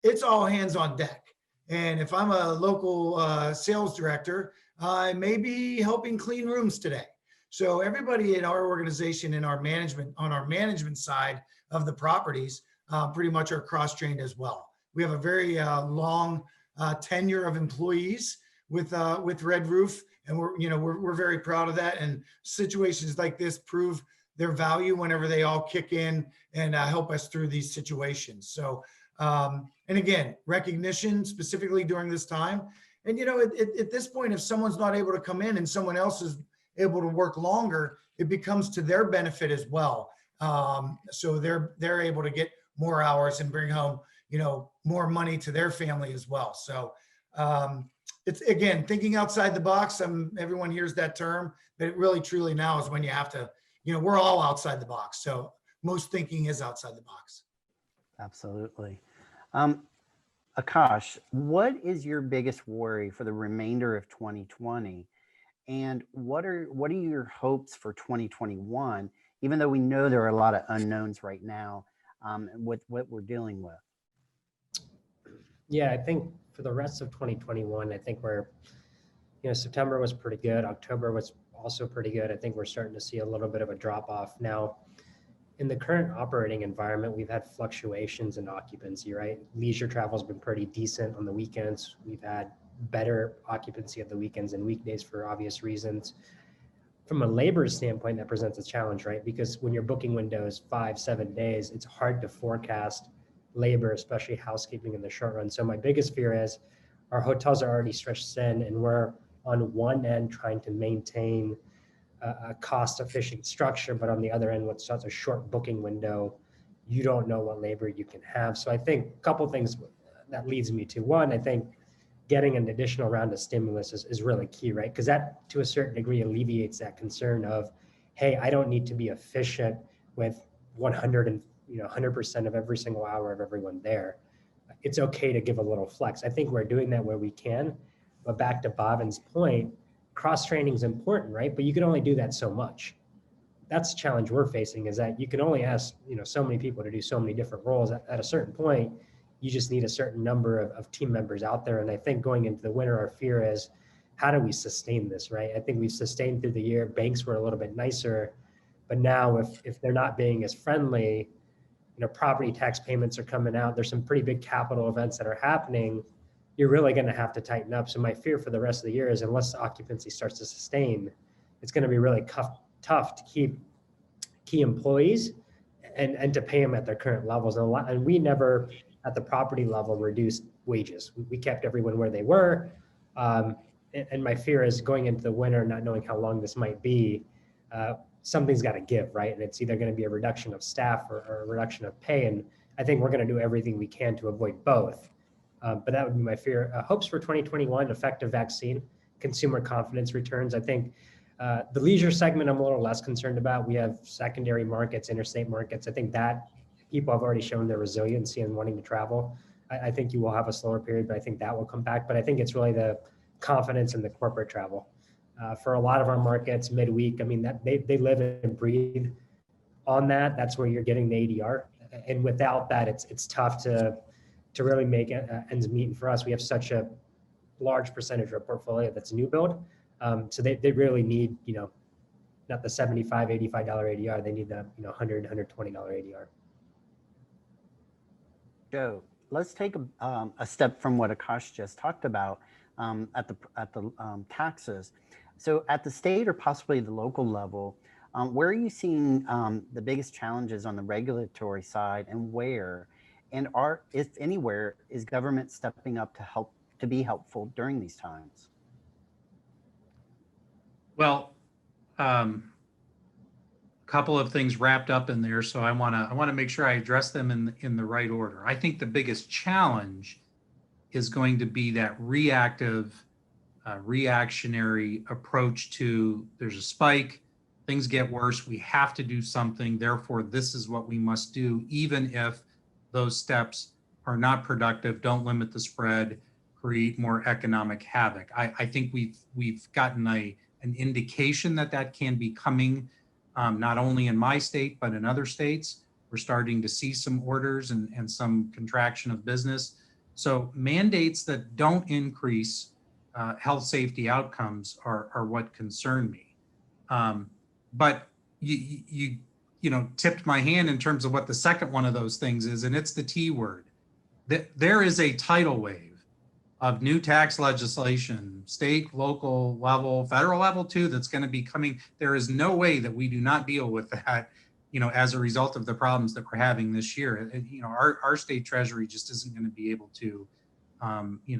it's all hands on deck. And if I'm a local sales director, I may be helping clean rooms today. So everybody in our organization, in our management, on our management side of the properties, pretty much are cross-trained as well. We have a very long tenure of employees with Red Roof, and we're very proud of that. And situations like this prove their value whenever they all kick in and help us through these situations. So, and again, recognition specifically during this time. And, at this point, if someone's not able to come in and someone else is able to work longer, it becomes to their benefit as well. So they're able to get more hours and bring home, more money to their family as well. So it's, again, thinking outside the box. Everyone hears that term, but it really truly now is when you have to, we're all outside the box. So most thinking is outside the box. Absolutely. Akash, what is your biggest worry for the remainder of 2020? And what are your hopes for 2021, even though we know there are a lot of unknowns right now with what we're dealing with? Yeah, I think for the rest of 2021, I think September was pretty good. October was also pretty good. I think we're starting to see a little bit of a drop off now. In the current operating environment, we've had fluctuations in occupancy, right? Leisure travel has been pretty decent on the weekends. We've had better occupancy of the weekends and weekdays for obvious reasons. From a labor standpoint, that presents a challenge, right? Because when your booking window is 5-7 days, it's hard to forecast labor, especially housekeeping in the short run. So my biggest fear is our hotels are already stretched thin, and we're on one end trying to maintain a cost-efficient structure, but on the other end, with such a short booking window, you don't know what labor you can have. So I think a couple of things that leads me to, one, I think getting an additional round of stimulus is really key, right? Because that, to a certain degree, alleviates that concern of, hey, I don't need to be efficient with 100% of every single hour of everyone there. It's okay to give a little flex. I think we're doing that where we can, but back to Bhavan's point, cross-training is important, right? But you can only do that so much. That's the challenge we're facing, is that you can only ask, so many people to do so many different roles. At a certain point, you just need a certain number of team members out there. And I think going into the winter, our fear is, how do we sustain this, right? I think we've sustained through the year. Banks were a little bit nicer, but now if they're not being as friendly, property tax payments are coming out. There's some pretty big capital events that are happening. you're really going to have to tighten up. So my fear for the rest of the year is unless occupancy starts to sustain, it's going to be really tough to keep key employees and to pay them at their current levels. And we never at the property level reduced wages. We kept everyone where they were. And my fear is going into the winter, not knowing how long this might be, something's got to give, right? And it's either going to be a reduction of staff or a reduction of pay. And I think we're going to do everything we can to avoid both. But that would be my fear. Hopes for 2021, effective vaccine, consumer confidence returns. I think the leisure segment I'm a little less concerned about. We have secondary markets, interstate markets. I think that people have already shown their resiliency in wanting to travel. I think you will have a slower period, but I think that will come back. But I think it's really the confidence in the corporate travel. For a lot of our markets, midweek, I mean, that they live and breathe on that. That's where you're getting the ADR. And without that, it's tough to really make ends meet. And for us, we have such a large percentage of our portfolio that's new build. So they really need, not the $75, $85 ADR. They need the, $100, $120 ADR. Joe, let's take a step from what Akash just talked about at the taxes. So at the state or possibly the local level, where are you seeing the biggest challenges on the regulatory side, and where, and if anywhere, is government stepping up to be helpful during these times? Well, a couple of things wrapped up in there, so I want to make sure I address them in the right order. I think the biggest challenge is going to be that reactionary approach to there's a spike, things get worse, we have to do something, therefore this is what we must do, even if those steps are not productive, don't limit the spread, create more economic havoc. I think we've gotten an indication that can be coming, not only in my state, but in other states. We're starting to see some orders and some contraction of business. So mandates that don't increase health safety outcomes are what concern me. But you tipped my hand in terms of what the second one of those things is, and it's the T word. There is a tidal wave of new tax legislation, state, local level, federal level too, that's going to be coming. There is no way that we do not deal with that, as a result of the problems that we're having this year. Our state treasury just isn't going to be able to,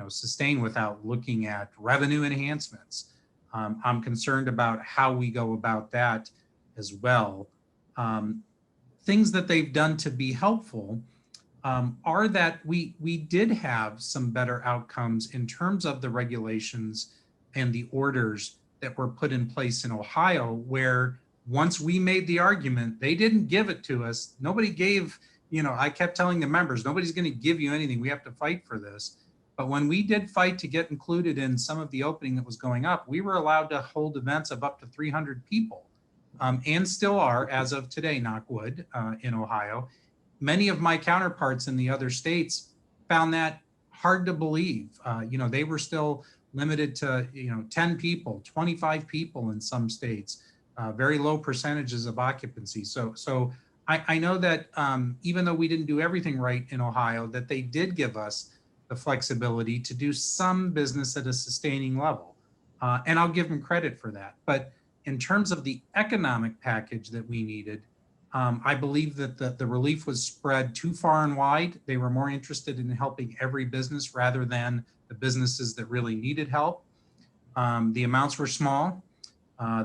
sustain without looking at revenue enhancements. I'm concerned about how we go about that as well. Things that they've done to be helpful are that we did have some better outcomes in terms of the regulations and the orders that were put in place in Ohio, where once we made the argument, they didn't give it to us. Nobody gave, I kept telling the members, nobody's going to give you anything. We have to fight for this. But when we did fight to get included in some of the opening that was going up, we were allowed to hold events of up to 300 people, and still are as of today, knock wood, in Ohio. Many of my counterparts in the other states found that hard to believe. They were still limited to 10 people, 25 people in some states, very low percentages of occupancy. So I know that even though we didn't do everything right in Ohio, that they did give us the flexibility to do some business at a sustaining level. And I'll give them credit for that. But in terms of the economic package that we needed, I believe that the relief was spread too far and wide. They were more interested in helping every business rather than the businesses that really needed help. The amounts were small.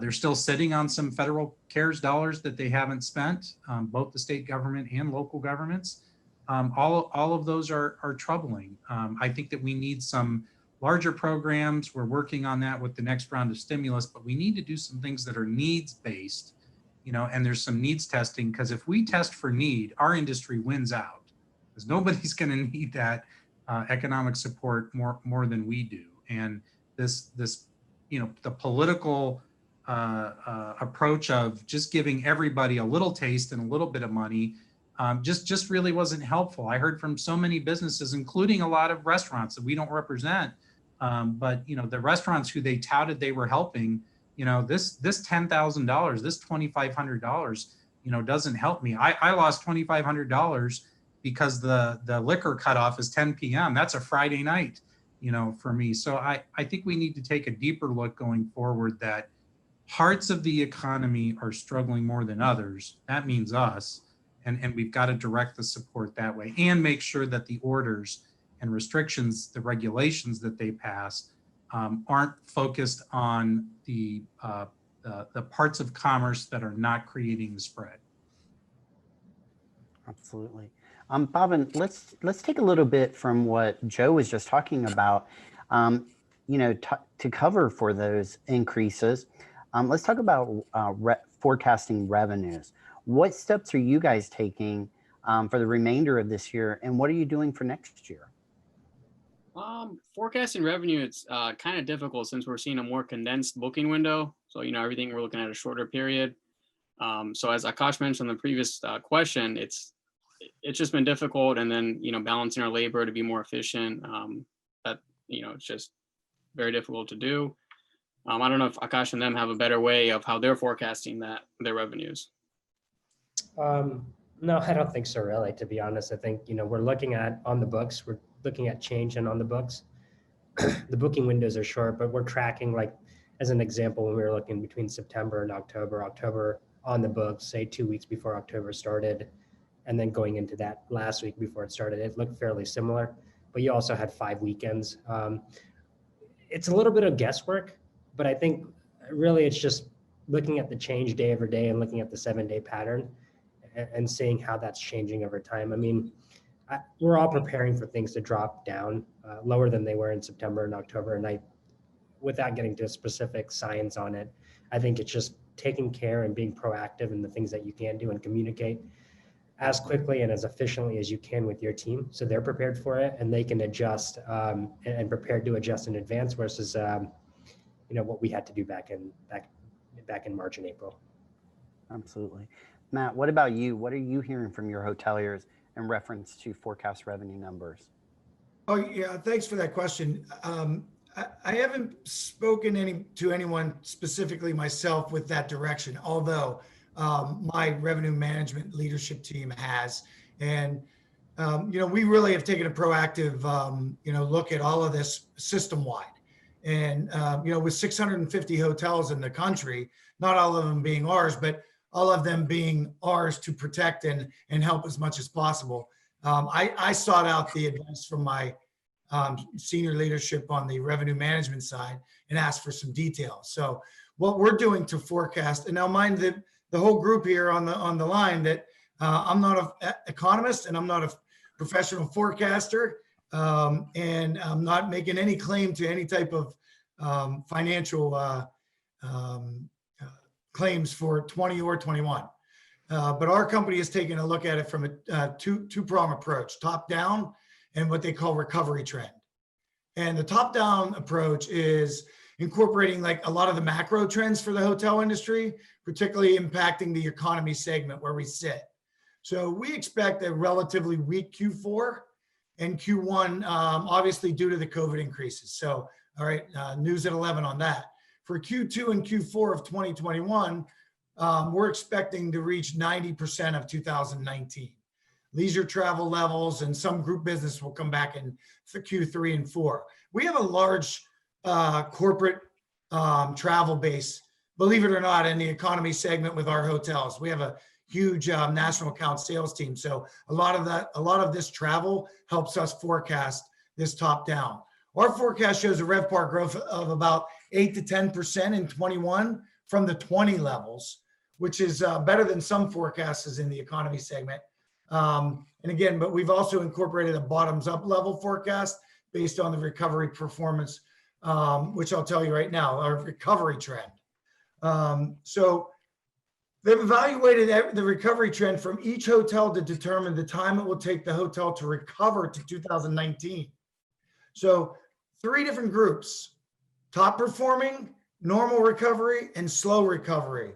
They're still sitting on some federal CARES dollars that they haven't spent, both the state government and local governments. All of those are troubling. I think that we need some larger programs. We're working on that with the next round of stimulus, but we need to do some things that are needs-based, and there's some needs testing, because if we test for need, our industry wins out, because nobody's going to need that economic support more than we do. And this the political approach of just giving everybody a little taste and a little bit of money just really wasn't helpful. I heard from so many businesses, including a lot of restaurants that we don't represent, but the restaurants who they touted they were helping, this $10,000, this $2,500, doesn't help me. I lost $2,500 because the liquor cutoff is 10 p.m. That's a Friday night. for me. So I think we need to take a deeper look going forward that parts of the economy are struggling more than others. That means us. And we've got to direct the support that way and make sure that the orders and restrictions, the regulations that they pass aren't focused on the parts of commerce that are not creating the spread. Absolutely. Bhavin, let's take a little bit from what Joe was just talking about. To cover for those increases, let's talk about forecasting revenues. What steps are you guys taking for the remainder of this year, and what are you doing for next year? Forecasting revenue, it's kind of difficult since we're seeing a more condensed booking window. So, everything we're looking at a shorter period. So as Akash mentioned in the previous question, it's just been difficult. And then, balancing our labor to be more efficient, it's just very difficult to do. I don't know if Akash and them have a better way of how they're forecasting their revenues. No, I don't think so, really, to be honest. I think, we're looking at on the books, we're looking at change and on the books. The booking windows are short, but we're tracking, like, as an example, when we were looking between September and October on the books, say 2 weeks before October started, and then going into that last week before it started, it looked fairly similar, but you also had 5 weekends. It's a little bit of guesswork, but I think really it's just looking at the change day over day and looking at the 7-day pattern and seeing how that's changing over time. I mean, we're all preparing for things to drop down lower than they were in September and October. And without getting to specific science on it, I think it's just taking care and being proactive in the things that you can do and communicate as quickly and as efficiently as you can with your team, so they're prepared for it and they can adjust and prepared to adjust in advance versus what we had to do back in March and April. Absolutely. Matt, what about you? What are you hearing from your hoteliers in reference to forecast revenue numbers? Oh, yeah, thanks for that question. I haven't spoken to anyone specifically myself with that direction, although my revenue management leadership team has. And, we really have taken a proactive, look at all of this system-wide. And, with 650 hotels in the country, not all of them being ours, but all of them being ours to protect and help as much as possible. I sought out the advice from my senior leadership on the revenue management side and asked for some details. So what we're doing to forecast, and now mind that the whole group here on the line that I'm not an economist and I'm not a professional forecaster, and I'm not making any claim to any type of financial claims for 20 or 21. But our company has taken a look at it from a two-prong approach, top down and what they call recovery trend. And the top down approach is incorporating like a lot of the macro trends for the hotel industry, particularly impacting the economy segment where we sit. So we expect a relatively weak Q4 and Q1, obviously due to the COVID increases. So, all right, news at 11 on that. For Q2 and Q4 of 2021, we're expecting to reach 90% of 2019. Leisure travel levels and some group business will come back in for Q3 and 4. We have a large corporate travel base, believe it or not, in the economy segment with our hotels. We have a huge national account sales team. So a lot of this travel helps us forecast this top down. Our forecast shows a RevPAR growth of about 8 to 10% in 21 from the 20 levels, which is better than some forecasts in the economy segment. And again, but we've also incorporated a bottoms up level forecast based on the recovery performance, which I'll tell you right now, our recovery trend. So they've evaluated the recovery trend from each hotel to determine the time it will take the hotel to recover to 2019. So 3 different groups: top performing, normal recovery, and slow recovery.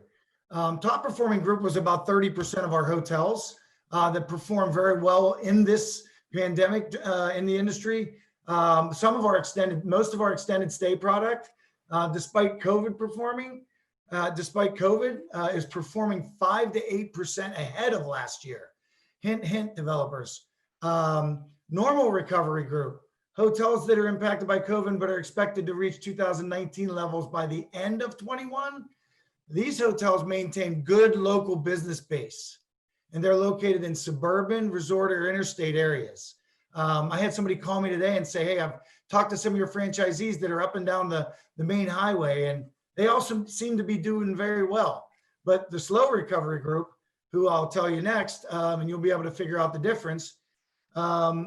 Top performing group was about 30% of our hotels that performed very well in this pandemic in the industry. Most of our extended stay product, despite COVID, is performing 5 to 8% ahead of last year. Hint, hint, developers. Normal recovery group, hotels that are impacted by COVID but are expected to reach 2019 levels by the end of 21. These hotels maintain good local business base, and they're located in suburban, resort, or interstate areas. I had somebody call me today and say, hey, I've talked to some of your franchisees that are up and down the main highway, and they also seem to be doing very well. But the slow recovery group, who I'll tell you next, and you'll be able to figure out the difference,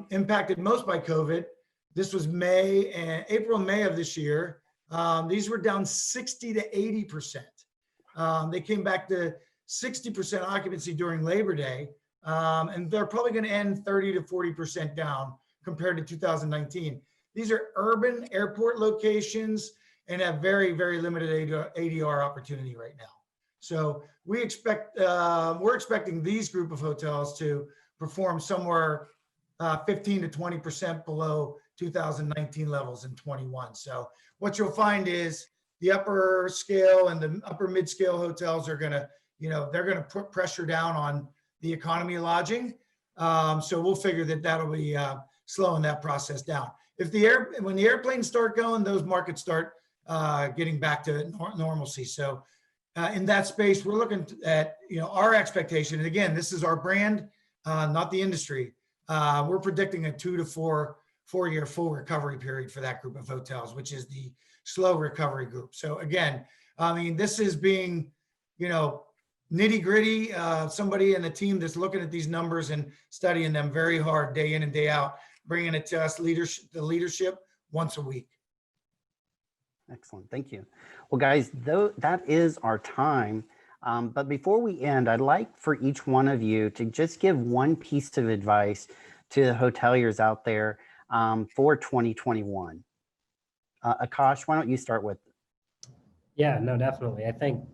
impacted most by COVID. This was April and May of this year. These were down 60 to 80%. They came back to 60% occupancy during Labor Day, and they're probably going to end 30 to 40% down compared to 2019. These are urban airport locations and have very, very limited ADR opportunity right now. So we're expecting these group of hotels to perform somewhere 15 to 20% below 2019 levels in 21. So what you'll find is the upper scale and the upper mid-scale hotels are going to, they're going to put pressure down on the economy lodging. So we'll figure that that'll be slowing that process down. When the airplanes start going, those markets start getting back to normalcy. So in that space, we're looking at, our expectation, and again, this is our brand, not the industry. We're predicting a 2 to 4 year full recovery period for that group of hotels, which is the slow recovery group. So again, I mean, this is being, nitty gritty, somebody in the team that's looking at these numbers and studying them very hard day in and day out, bringing it to us the leadership once a week. Excellent, thank you. Well, guys, that is our time. But before we end, I'd like for each one of you to just give one piece of advice to the hoteliers out there for 2021. Akash, why don't you start with? Yeah, no, definitely. I think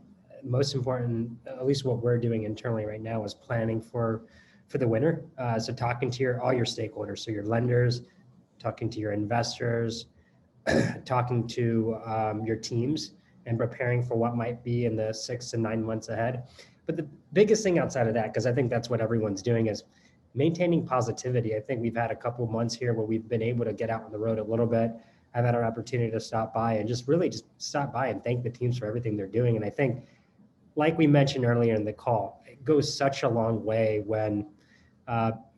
most important, at least what we're doing internally right now, is planning for the winter. So talking to all your stakeholders, so your lenders, talking to your investors, talking to your teams, and preparing for what might be in the 6 to 9 months ahead. But the biggest thing outside of that, because I think that's what everyone's doing, is maintaining positivity. I think we've had a couple of months here where we've been able to get out on the road a little bit. I've had an opportunity to stop by and just stop by and thank the teams for everything they're doing. And I think, like we mentioned earlier in the call, it goes such a long way when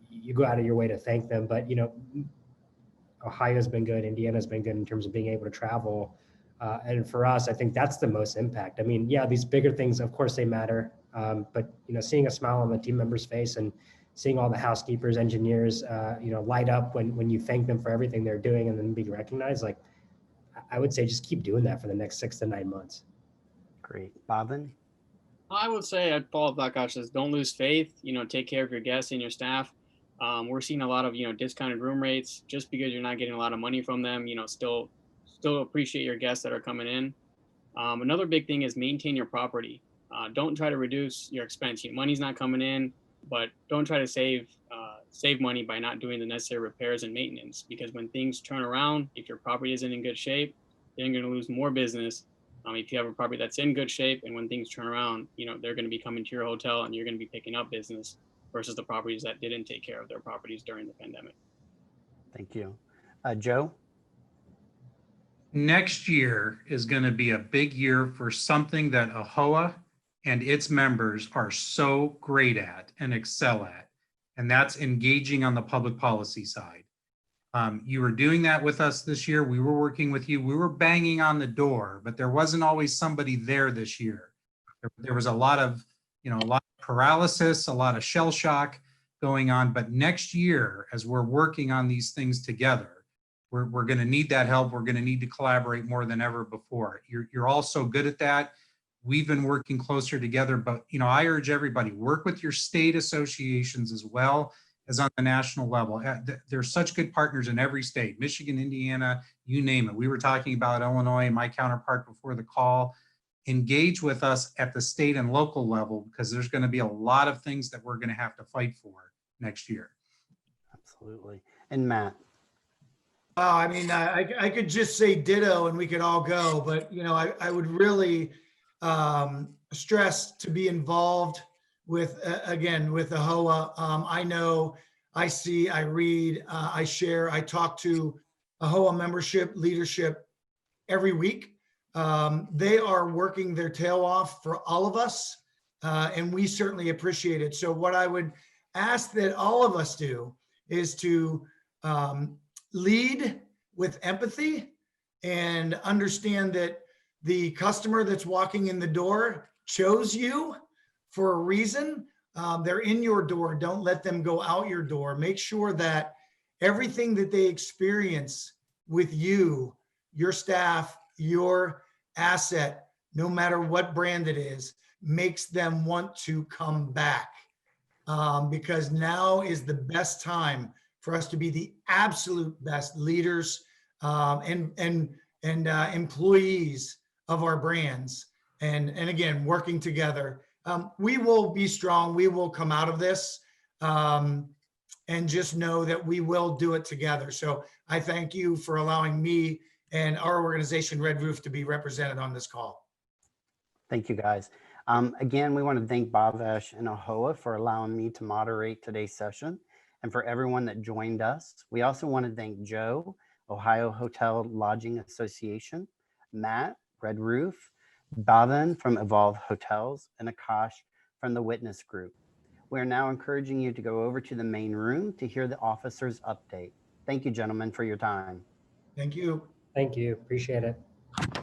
you go out of your way to thank them. But, Ohio's been good, Indiana's been good in terms of being able to travel. And for us, I think that's the most impact. I mean, yeah, these bigger things, of course they matter. But, seeing a smile on the team member's face and seeing all the housekeepers, engineers, light up when you thank them for everything they're doing and then being recognized, like, I would say just keep doing that for the next 6 to 9 months. Great. Bhavin? I would say I'd follow Akash says, don't lose faith, take care of your guests and your staff. We're seeing a lot of, discounted room rates just because you're not getting a lot of money from them, still appreciate your guests that are coming in. Another big thing is maintain your property. Don't try to reduce your expense. Money's not coming in, but don't try to save money by not doing the necessary repairs and maintenance, because when things turn around, if your property isn't in good shape, then you're going to lose more business. If you have a property that's in good shape and when things turn around, they're going to be coming to your hotel and you're going to be picking up business versus the properties that didn't take care of their properties during the pandemic. Thank you. Joe? Next year is going to be a big year for something that AAHOA and its members are so great at and excel at, and that's engaging on the public policy side. You were doing that with us this year. We were working with you. We were banging on the door, but there wasn't always somebody there this year. There was a lot of paralysis, a lot of shell shock going on. But next year, as we're working on these things together, we're going to need that help. We're going to need to collaborate more than ever before. You're all so good at that. We've been working closer together, but I urge everybody, work with your state associations as well as on the national level. There's such good partners in every state, Michigan, Indiana, you name it. We were talking about Illinois, my counterpart before the call. Engage with us at the state and local level, because there's going to be a lot of things that we're going to have to fight for next year. Absolutely. And Matt? I could just say ditto and we could all go, but I would really stress to be involved with AAHOA. I know, I see, I read, I share, I talk to AAHOA membership leadership every week. They are working their tail off for all of us, and we certainly appreciate it. So what I would ask that all of us do is to lead with empathy and understand that the customer that's walking in the door chose you for a reason. They're in your door. Don't let them go out your door. Make sure that everything that they experience with you, your staff, your asset, no matter what brand it is, makes them want to come back. Because now is the best time for us to be the absolute best leaders and employees of our brands. And again, working together, we will be strong. We will come out of this. And just know that we will do it together. So I thank you for allowing me and our organization, Red Roof, to be represented on this call. Thank you, guys. Again, we want to thank Bhavesh and AAHOA for allowing me to moderate today's session, and for everyone that joined us. We also want to thank Joe, Ohio Hotel Lodging Association, Matt, Red Roof, Bhavan from Evolve Hotels, and Akash from the Witness Group. We are now encouraging you to go over to the main room to hear the officers' update. Thank you, gentlemen, for your time. Thank you. Thank you. Appreciate it.